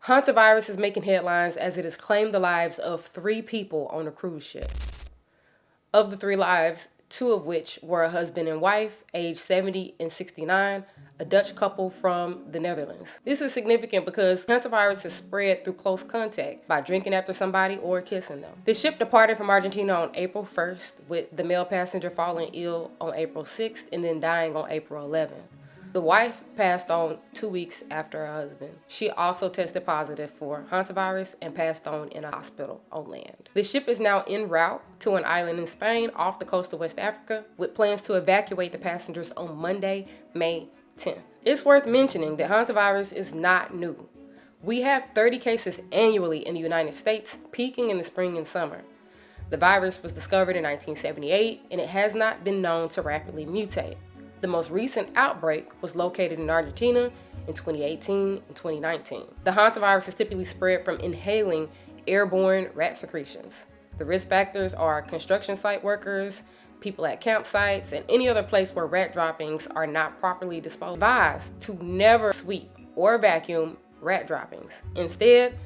Hantavirus is making headlines as it has claimed the lives of 3 people on a cruise ship. Of the 3 lives, 2 of which were a husband and wife, aged 70 and 69, a Dutch couple from the Netherlands. This is significant because hantavirus is spread through close contact by drinking after somebody or kissing them. The ship departed from Argentina on April 1st, with the male passenger falling ill on April 6th and then dying on April 11th. The wife passed on 2 weeks after her husband. She also tested positive for hantavirus and passed on in a hospital on land. The ship is now en route to an island in Spain off the coast of West Africa, with plans to evacuate the passengers on Monday, May 10th. It's worth mentioning that hantavirus is not new. We have 30 cases annually in the United States, peaking in the spring and summer. The virus was discovered in 1978, and it has not been known to rapidly mutate. The most recent outbreak was located in Argentina in 2018 and 2019. The hantavirus is typically spread from inhaling airborne rat secretions. The risk factors are construction site workers, people at campsites, and any other place where rat droppings are not properly disposed. Advised to never sweep or vacuum rat droppings. Instead,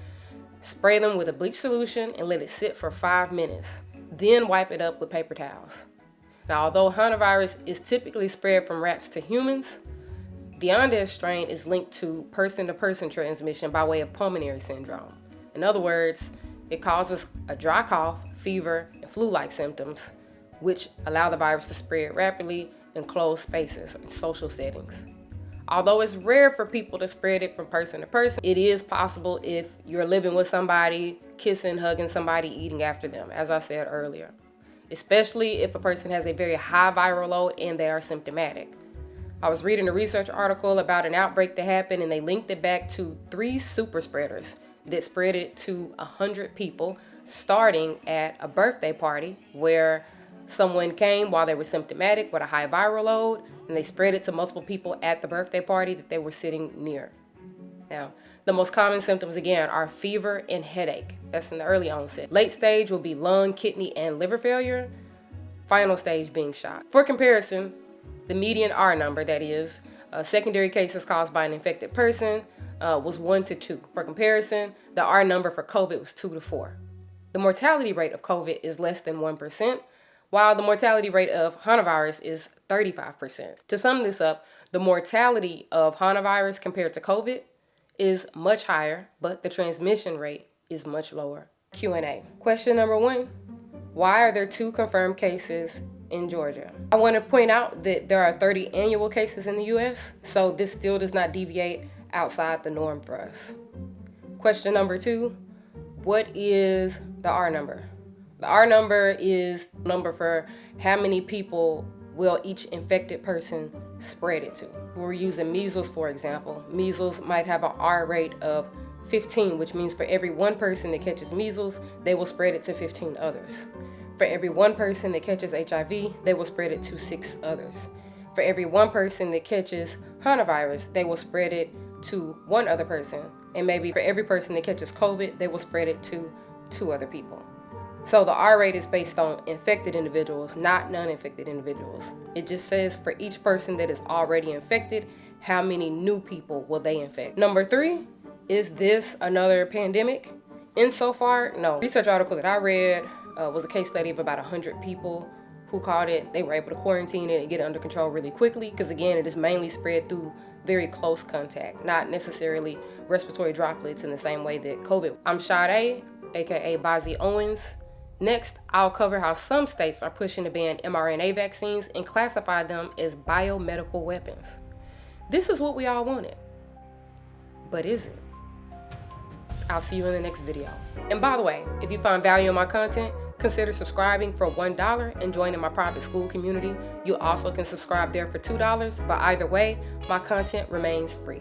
spray them with a bleach solution and let it sit for 5 minutes. Then wipe it up with paper towels. Now, although hantavirus is typically spread from rats to humans, the Andes strain is linked to person-to-person transmission by way of pulmonary syndrome. In other words, it causes a dry cough, fever, and flu-like symptoms, which allow the virus to spread rapidly in closed spaces and social settings. Although it's rare for people to spread it from person to person, it is possible if you're living with somebody, kissing, hugging somebody, eating after them, as I said earlier, especially if a person has a very high viral load and they are symptomatic. I was reading a research article about an outbreak that happened, and they linked it back to 3 superspreaders that spread it to 100 people, starting at a birthday party where someone came while they were symptomatic with a high viral load, and they spread it to multiple people at the birthday party that they were sitting near. Now, the most common symptoms, again, are fever and headache. That's in the early onset. Late stage will be lung, kidney, and liver failure. Final stage being shock. For comparison, the median R number, that is, secondary cases caused by an infected person, was 1 to 2. For comparison, the R number for COVID was 2 to 4. The mortality rate of COVID is less than 1%, while the mortality rate of hantavirus is 35%. To sum this up, the mortality of hantavirus compared to COVID is much higher, but the transmission rate is much lower. Q&A. Question number 1, why are there 2 confirmed cases in Georgia? I want to point out that there are 30 annual cases in the US, so this still does not deviate outside the norm for us. Question number 2, what is the R number? The R number is the number for how many people will each infected person spread it to. We're using measles, for example. Measles might have an R rate of 15, which means for every 1 person that catches measles, they will spread it to 15 others. For every 1 person that catches HIV, they will spread it to 6 others. For every 1 person that catches hantavirus, they will spread it to 1 other person. And maybe for every person that catches COVID, they will spread it to 2 other people. So the R rate is based on infected individuals, not non-infected individuals. It just says for each person that is already infected, how many new people will they infect? Number 3, is this another pandemic? Insofar, no. The research article that I read was a case study of about 100 people who caught it. They were able to quarantine it and get it under control really quickly because, again, it is mainly spread through very close contact, not necessarily respiratory droplets in the same way that COVID. I'm Sade, aka Bazzi Owens. Next, I'll cover how some states are pushing to ban mRNA vaccines and classify them as biomedical weapons. This is what we all wanted. But is it? I'll see you in the next video. And by the way, if you find value in my content, consider subscribing for $1 and joining my private school community. You also can subscribe there for $2, but either way, my content remains free.